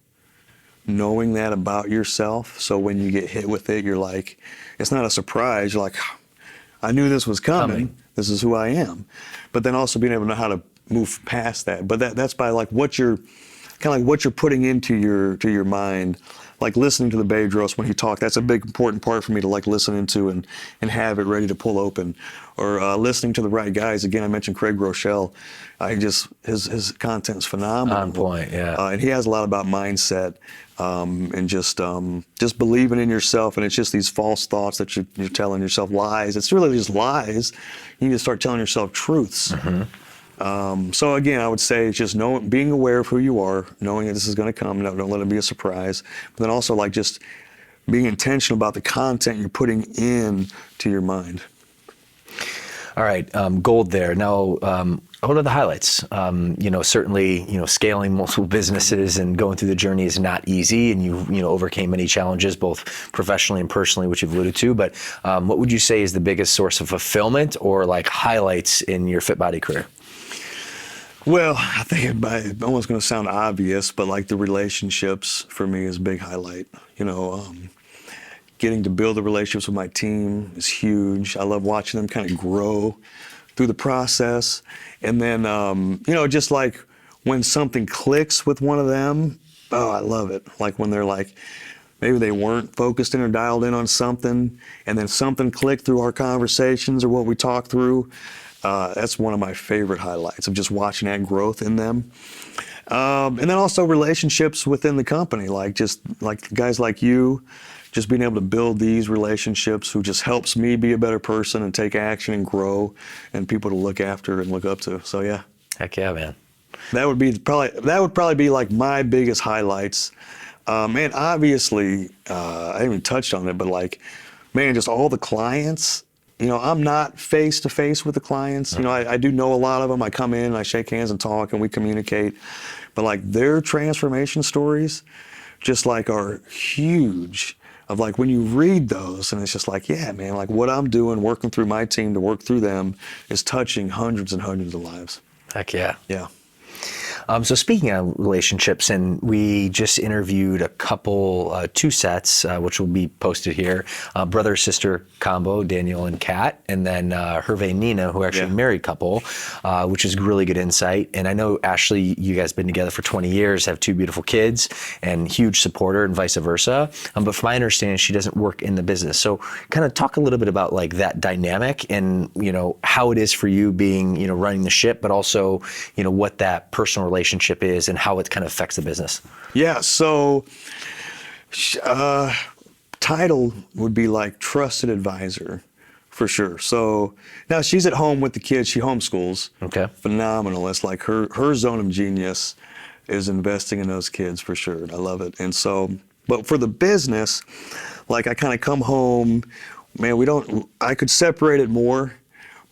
knowing that about yourself. So when you get hit with it, you're like, it's not a surprise. You're like, I knew this was coming. This is who I am. But then also being able to know how to move past that. But that's by like what you're putting into your mind. Like listening to the Bedros when he talked, that's a big important part for me to like listen into and have it ready to pull open. Or listening to the right guys. Again, I mentioned Craig Rochelle. His content is phenomenal. On point, yeah. And he has a lot about mindset and just believing in yourself. And it's just these false thoughts that you're telling yourself, lies. It's really just lies. You need to start telling yourself truths. So again, I would say it's just being aware of who you are, knowing that this is going to come. Don't let it be a surprise. But then also like just being intentional about the content you're putting in to your mind. All right, gold there. Now, what are the highlights? Certainly, scaling multiple businesses and going through the journey is not easy, and you overcame many challenges, both professionally and personally, which you've alluded to. But what would you say is the biggest source of fulfillment or like highlights in your Fit Body career? Well, I think it's almost going to sound obvious, but like the relationships for me is a big highlight. Getting to build the relationships with my team is huge. I love watching them kind of grow through the process. And then, just like when something clicks with one of them, I love it. Like when they're like, maybe they weren't focused in or dialed in on something, and then something clicked through our conversations or what we talked through. That's one of my favorite highlights of just watching that growth in them. And then also relationships within the company, like just like guys like you, just being able to build these relationships who just helps me be a better person and take action and grow, and people to look after and look up to. So yeah. Heck yeah, man. That would probably be like my biggest highlights. Man, obviously, I haven't even touched on it, but like, man, just all the clients. I'm not face to face with the clients. I do know a lot of them. I come in, I shake hands and talk, and we communicate. But like their transformation stories, just like are huge. Of like when you read those, and it's just like, yeah, man, like what I'm doing, working through my team to work through them, is touching hundreds and hundreds of lives. Heck yeah. Yeah. So speaking of relationships, and we just interviewed a couple, 2 sets, which will be posted here, brother-sister combo, Daniel and Kat, and then Hervé and Nina, who are actually a married couple, which is really good insight. And I know, Ashley, you guys have been together for 20 years, have 2 beautiful kids, and huge supporter, and vice versa. But from my understanding, she doesn't work in the business. So kind of talk a little bit about like that dynamic and, how it is for you being, running the ship, but also, what that personal relationship is and how it kind of affects the business. Yeah, so title would be like trusted advisor for sure. So now she's at home with the kids. She homeschools. Okay. Phenomenal. It's like her zone of genius is investing in those kids for sure. I love it. And so, but for the business, like I kind of come home, man, I could separate it more.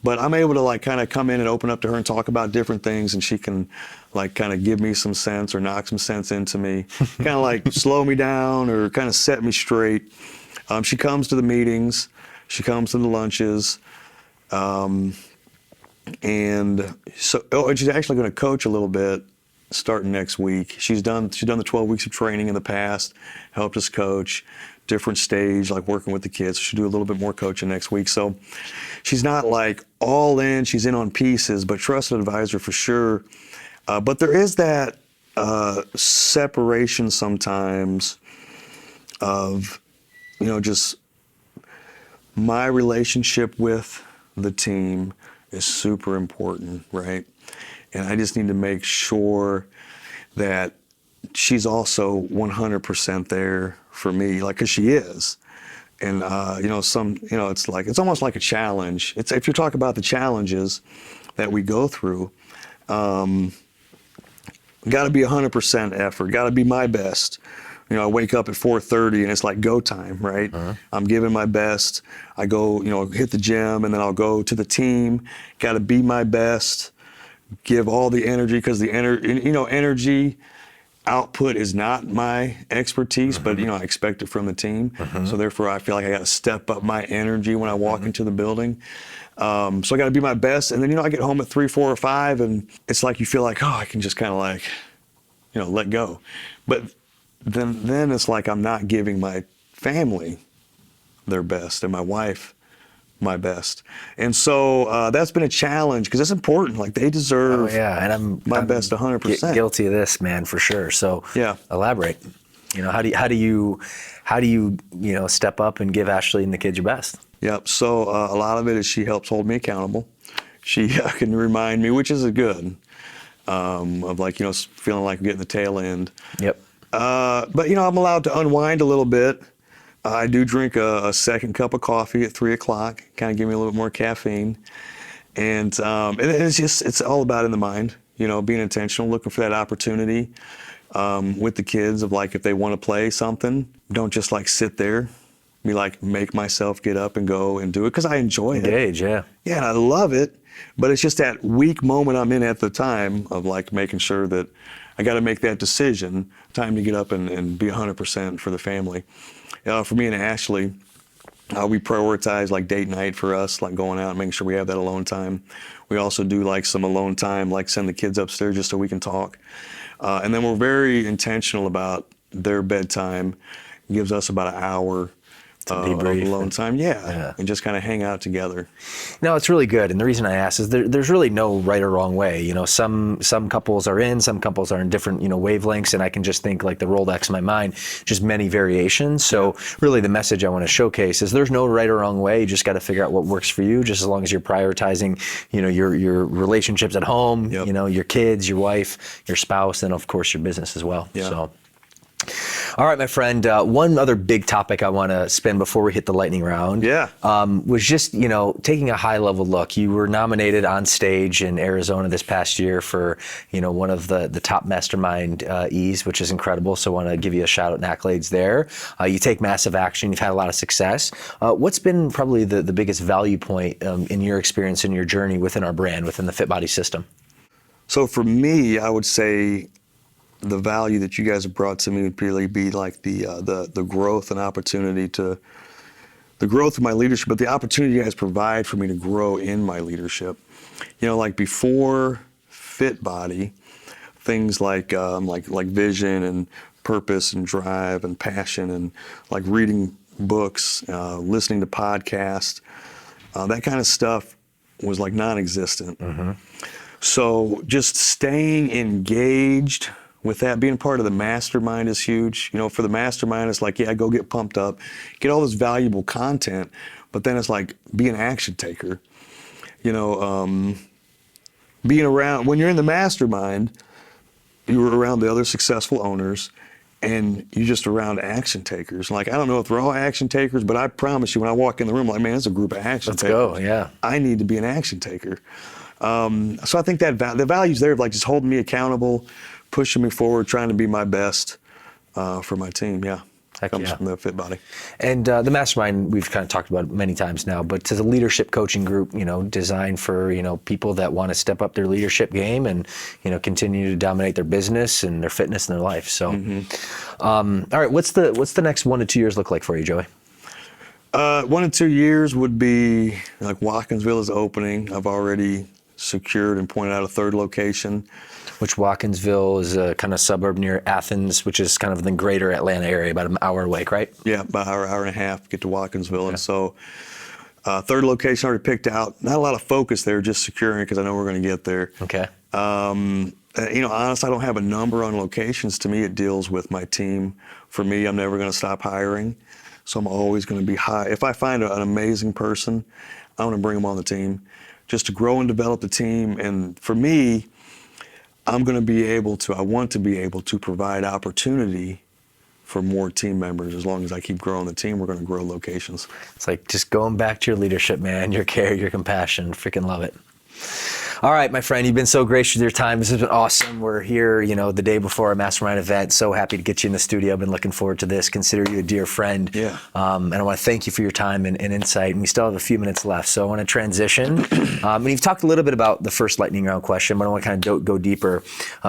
But I'm able to like kind of come in and open up to her and talk about different things, and she can like kind of give me some sense or knock some sense into me, kind of like slow me down or kind of set me straight. She comes to the meetings, she comes to the lunches, and she's actually going to coach a little bit starting next week. She's done the 12 weeks of training in the past, helped us coach. Different stage, like working with the kids. She'll do a little bit more coaching next week. So she's not like all in, she's in on pieces, but trusted advisor for sure. But there is that separation sometimes of, just my relationship with the team is super important, right? And I just need to make sure that she's also 100% there for me, like, 'cause she is. And, it's almost like a challenge. If you talk about the challenges that we go through, got to be 100% effort, got to be my best. I wake up at 4:30 and it's like go time, right? Uh-huh. I'm giving my best. I go, hit the gym, and then I'll go to the team, got to be my best, give all the energy, because the energy output is not my expertise, but I expect it from the team. So therefore, I feel like I got to step up my energy when I walk into the building. So I got to be my best, and then I get home at 3, 4, or 5, and it's like you feel like, I can just kind of like, let go. But then it's like I'm not giving my family their best, and my wife my best. And so that's been a challenge, because it's important. Like, they deserve and I'm my best 100%. Guilty of this, man, for sure. So yeah. Elaborate. How do you step up and give Ashley and the kids your best? Yep. So a lot of it is she helps hold me accountable. She can remind me, which is a good, of like, feeling like I'm getting the tail end. Yep. But I'm allowed to unwind a little bit. I do drink a second cup of coffee at 3 o'clock, kind of give me a little bit more caffeine. And it's all about in the mind, being intentional, looking for that opportunity with the kids of like, if they want to play something, don't just like sit there, be like, make myself get up and go and do it, because I enjoy it. Engage, yeah. Yeah, and I love it, but it's just that weak moment I'm in at the time of like making sure that I got to make that decision, time to get up and be 100% for the family. For me and Ashley, we prioritize like date night for us, like going out and making sure we have that alone time. We also do like some alone time, like send the kids upstairs just so we can talk. And then we're very intentional about their bedtime. It gives us about an hour of alone time, and just kind of hang out together. No, it's really good, and the reason I ask is there's really no right or wrong way. Some couples are in, some couples are in different wavelengths, and I can just think like the Rolodex in my mind, just many variations. So really, the message I want to showcase is there's no right or wrong way. You just got to figure out what works for you, just as long as you're prioritizing, your relationships at home, your kids, your wife, your spouse, and of course your business as well. Yeah. So. All right, my friend, one other big topic I want to spin before we hit the lightning round was just, taking a high-level look. You were nominated on stage in Arizona this past year for, one of the top mastermind E's, which is incredible. So I want to give you a shout-out and accolades there. You take massive action. You've had a lot of success. What's been probably the biggest value point in your experience in your journey within our brand, within the Fit Body system? So for me, I would say the value that you guys have brought to me would really be like the growth and opportunity to the growth of my leadership, but the opportunity you guys provide for me to grow in my leadership. You know, like before Fit Body, things like vision and purpose and drive and passion and like reading books, listening to podcasts, that kind of stuff was like non-existent. Mm-hmm. So just staying engaged with that, being part of the mastermind is huge. You know, for the mastermind, it's like, yeah, go get pumped up, get all this valuable content, but then it's like, be an action taker. You know, being around, when you're in the mastermind, you're around the other successful owners, and you're just around action takers. Like, I don't know if they're all action takers, but I promise you, when I walk in the room, I'm like, man, it's a group of action takers. Let's go, yeah. I need to be an action taker. So I think that the value's there of like just holding me accountable, pushing me forward, trying to be my best for my team. Yeah, comes from the Fit Body. And the mastermind, we've kind of talked about it many times now, but it's a leadership coaching group, you know, designed for, you know, people that want to step up their leadership game and, you know, continue to dominate their business and their fitness and their life. So, all right, what's the next 1 to 2 years look like for you, Joey? 1 to 2 years would be like Watkinsville is opening. I've already secured and pointed out a third location. Which Watkinsville is a kind of suburb near Athens, which is kind of in the greater Atlanta area, about an hour away, right? Yeah, about an hour and a half to get to Watkinsville. Yeah. And so third location already picked out. Not a lot of focus there, just securing it because I know we're going to get there. Okay. You know, honestly, I don't have a number on locations. To me, it deals with my team. For me, I'm never going to stop hiring. So I'm always going to be high. If I find an amazing person, I want to bring them on the team just to grow and develop the team. And for me, I want to be able to provide opportunity for more team members. As long as I keep growing the team, we're going to grow locations. It's like just going back to your leadership, man, your care, your compassion. Freaking love it. All right, my friend, you've been so gracious with your time. This has been awesome. We're here, you know, the day before our mastermind event. So happy to get you in the studio. I've been looking forward to this. Consider you a dear friend. Yeah. And I want to thank you for your time and insight. And we still have a few minutes left. So I want to transition. And you've talked a little bit about the first lightning round question, but I want to kind of go deeper.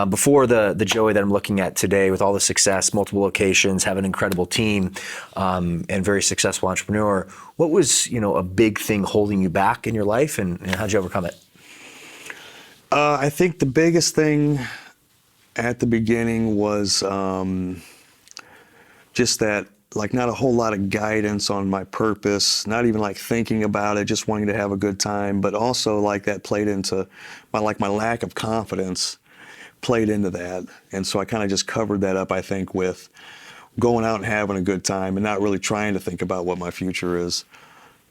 Before the Joey that I'm looking at today, with all the success, multiple locations, have an incredible team, and very successful entrepreneur, what was, you know, a big thing holding you back in your life, and how'd you overcome it? I think the biggest thing at the beginning was just that, like, not a whole lot of guidance on my purpose, not even like thinking about it, just wanting to have a good time, but also like that played into my lack of confidence played into that. And so I kind of just covered that up, I think, with going out and having a good time and not really trying to think about what my future is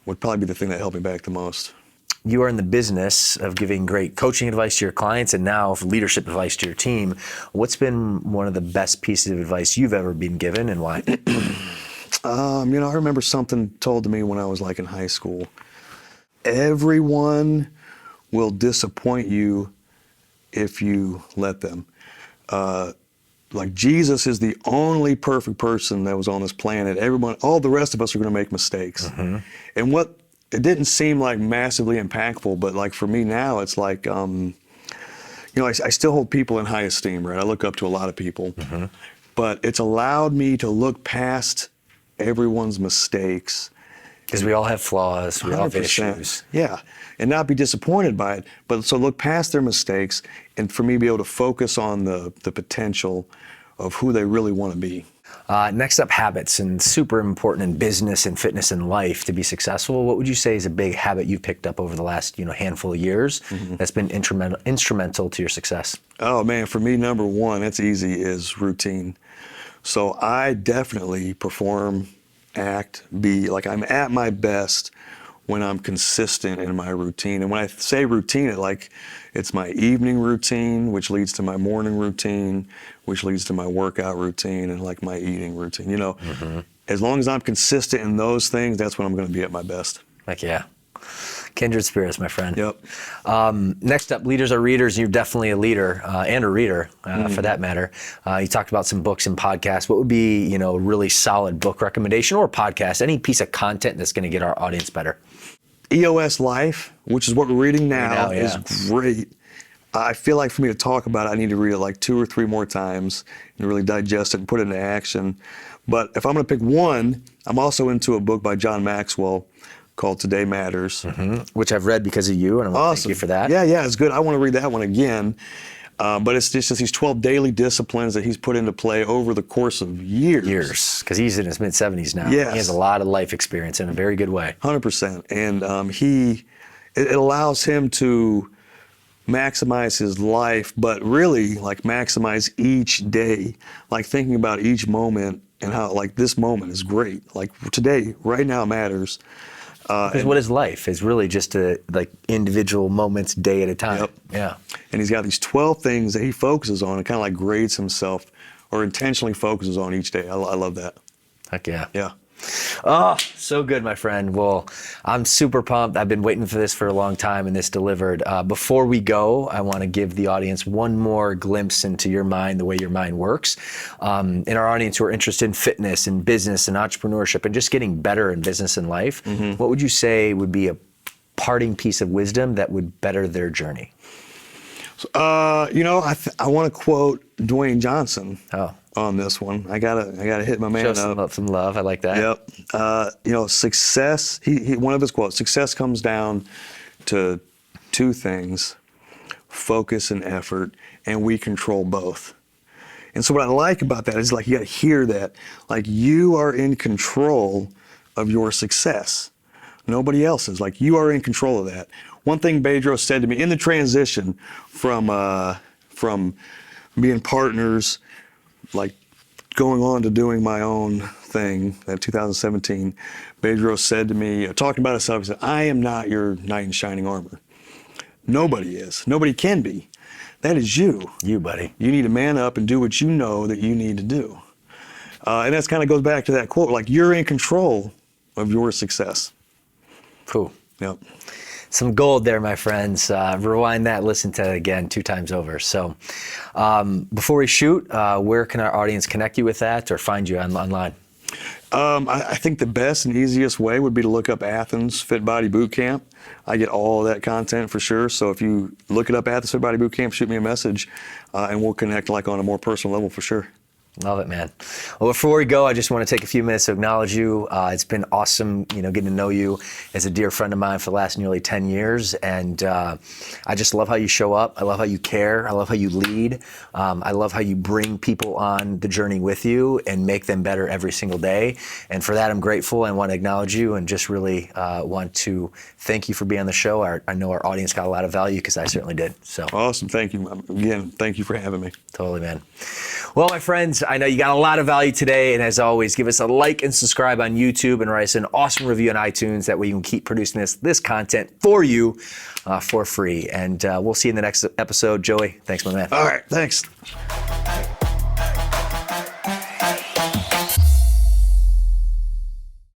would probably be the thing that helped me back the most. You are in the business of giving great coaching advice to your clients and now of leadership advice to your team. What's been one of the best pieces of advice you've ever been given, and why? You know, I remember something told to me when I was like in high school. Everyone will disappoint you if you let them. Like, Jesus is the only perfect person that was on this planet. Everyone, all the rest of us are going to make mistakes. Mm-hmm. And it didn't seem like massively impactful, but like for me now, it's like, you know, I still hold people in high esteem, right? I look up to a lot of people, mm-hmm. but it's allowed me to look past everyone's mistakes. Because we all have flaws, we all have issues. Yeah, and not be disappointed by it, but so look past their mistakes, and for me be able to focus on the potential of who they really want to be. Next up, habits, and super important in business and fitness and life to be successful. What would you say is a big habit you've picked up over the last, you know, handful of years mm-hmm. that's been instrumental to your success? Oh man, for me, number one, it's easy, is routine. So I definitely perform, act, be like I'm at my best when I'm consistent in my routine. And when I say routine, it's my evening routine, which leads to my morning routine, which leads to my workout routine, and like my eating routine. You know, mm-hmm. as long as I'm consistent in those things, that's when I'm going to be at my best. Heck yeah. Kindred spirits, my friend. Yep. Next up, leaders are readers. You're definitely a leader and a reader, for that matter. You talked about some books and podcasts. What would be, you know, a really solid book recommendation or podcast, any piece of content that's going to get our audience better? EOS Life, which is what we're reading now, is great. I feel like for me to talk about it, I need to read it like 2 or 3 more times and really digest it and put it into action. But if I'm going to pick one, I'm also into a book by John Maxwell called Today Matters. Which I've read because of you, and I want to thank you for that. Yeah, it's good. I want to read that one again. But it's just these 12 daily disciplines that he's put into play over the course of years. Because he's in his mid-70s now. Yes. He has a lot of life experience in a very good way. 100%. And it allows him to maximize his life, but really like maximize each day, like thinking about each moment and how like this moment is great. Like today, right now matters. Because what is life? It's really just like individual moments, day at a time. Yep. Yeah. And he's got these 12 things that he focuses on and kind of like grades himself or intentionally focuses on each day. I love that. Heck yeah. Yeah. Oh, so good, my friend. Well, I'm super pumped. I've been waiting for this for a long time, and this delivered. Before we go, I want to give the audience one more glimpse into your mind, the way your mind works. In our audience who are interested in fitness and business and entrepreneurship and just getting better in business and life, what would you say would be a parting piece of wisdom that would better their journey? I want to quote Dwayne Johnson. Oh. On this one, I gotta hit my man Show up. some love. I like that. Yep. Success. One of his quotes: "Success comes down to 2 things: focus and effort, and we control both." And so, what I like about that is like you got to hear that, like you are in control of your success. Nobody else is. Like you are in control of that. One thing Bedros said to me in the transition from being partners, like going on to doing my own thing, that 2017, Bedros said to me, talking about himself, he said, "I am not your knight in shining armor. Nobody is. Nobody can be. That is you. You, buddy. You need to man up and do what you know that you need to do." And that kind of goes back to that quote, like you're in control of your success. Cool. Yep. Some gold there, my friends. Rewind that, listen to it again 2 times over. So before we shoot, where can our audience connect you with that or find you online? I think the best and easiest way would be to look up Athens Fit Body Boot Camp. I get all of that content for sure. So if you look it up, Athens Fit Body Boot Camp, shoot me a message and we'll connect like on a more personal level for sure. Love it, man. Well, before we go, I just want to take a few minutes to acknowledge you. It's been awesome, getting to know you as a dear friend of mine for the last nearly 10 years. And I just love how you show up. I love how you care. I love how you lead. I love how you bring people on the journey with you and make them better every single day. And for that, I'm grateful and want to acknowledge you and just really want to thank you for being on the show. I know our audience got a lot of value because I certainly did. So awesome. Thank you. Again, thank you for having me. Totally, man. Well, my friends, I know you got a lot of value today, and as always, give us a like and subscribe on YouTube and write us an awesome review on iTunes. That way you can keep producing this content for you for free. And we'll see you in the next episode. Joey, thanks, my man. All right, thanks.